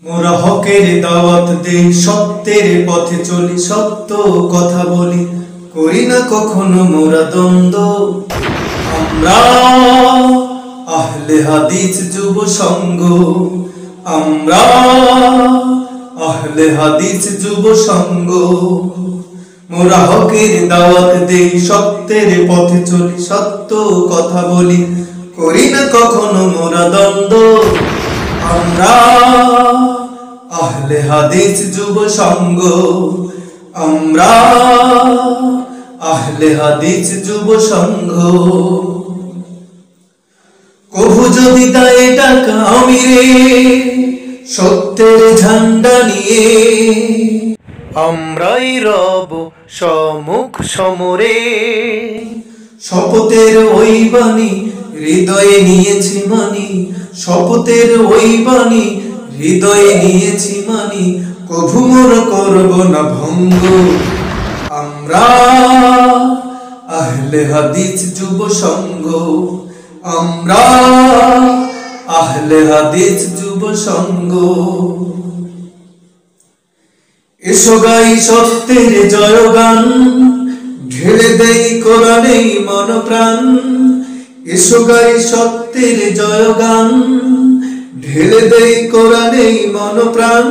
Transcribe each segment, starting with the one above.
মোরা হকের দাওয়াত দেই, সত্যের পথে চলি, সত্য কথা বলি, করি না কখনো মোরা দ্বন্দ্ব। আমরা আহলে হাদিস যুব সংঘ, আমরা আহলে হাদিস যুব সংঘ। মোরা হকের দাওয়াত দেই, সত্যের পথে চলি, সত্য কথা বলি, করি না কখনো মোরা দ্বন্দ্ব। আমরা আহলে হাদিস যুব সংঘ, আমরা আহলে হাদিস যুব সংঘ। কভু যদি তাই ডাকা আমিরে, সত্যের ঝান্ডা নিয়ে আমরাই রব সম্মুখ সমরে। শপথের ওই বাণী হৃদয়ে নিয়েছি মানি, শপথের ওই বাণী হৃদয়ে নিয়েছি মানি, কভু মোরা করব না ভঙ্গ। আমরা আহলে হাদিস যুব সংঘ, আমরা আহলে হাদিস যুব সংঘ। এসো গাই সত্যের জয়গান, ঢেলে দেই কোরআনেই মন প্রাণ। এসো গাই সত্যের জয়গান, ঢেলে দেই কোরআনেই মন প্রাণ।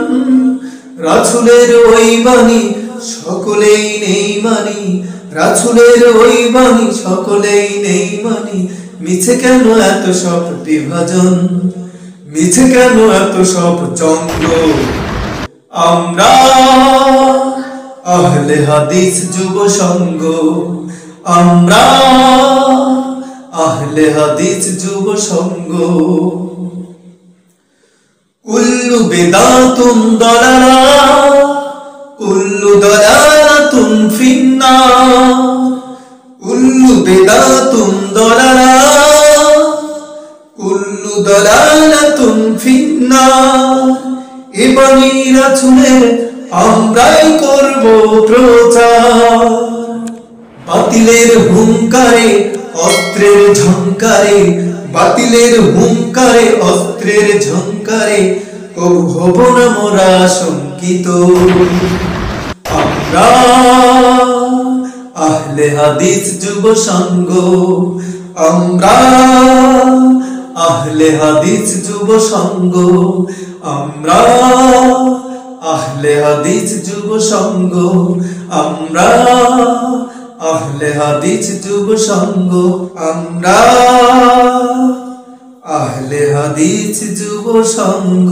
রাসূলের ওই বাণী সকলেই নেই মানি, রাসূলের ওই বাণী সকলেই নেই মানি। মিছে কেন এত সব বিভাজন, মিছে কেন এত সব চন্দ্র। আমরা আহলে হাদিস যুব সংঘ, আমরা আহলে হাদিস যুব সংঘ। কুল্লু বিদাতুন দালালা, কুল্লু দালালাতুন ফিন্নার, কুল্লু বিদাতুন দালালা, কুল্লু দালালাতুন ফিন্নার। এ বাণী রাসূলের আমরাই করব প্রচার। বাতিলের হুঙ্কারে অস্ত্রের ঝংকারে, বাতিলের হুঙ্কারে অস্ত্রের ঝংকারে, কবু হব না মোরা শঙ্কিত। আমরা আহলে হাদিস যুব সংঘ, আমরা আহলে হাদিস যুব সংঘ, আমরা আহলে হাদিস যুব সংঘ, আমরা আহলে হাদিস যুব সংঘ, আমরা আহলে হাদিস যুব সংঘ।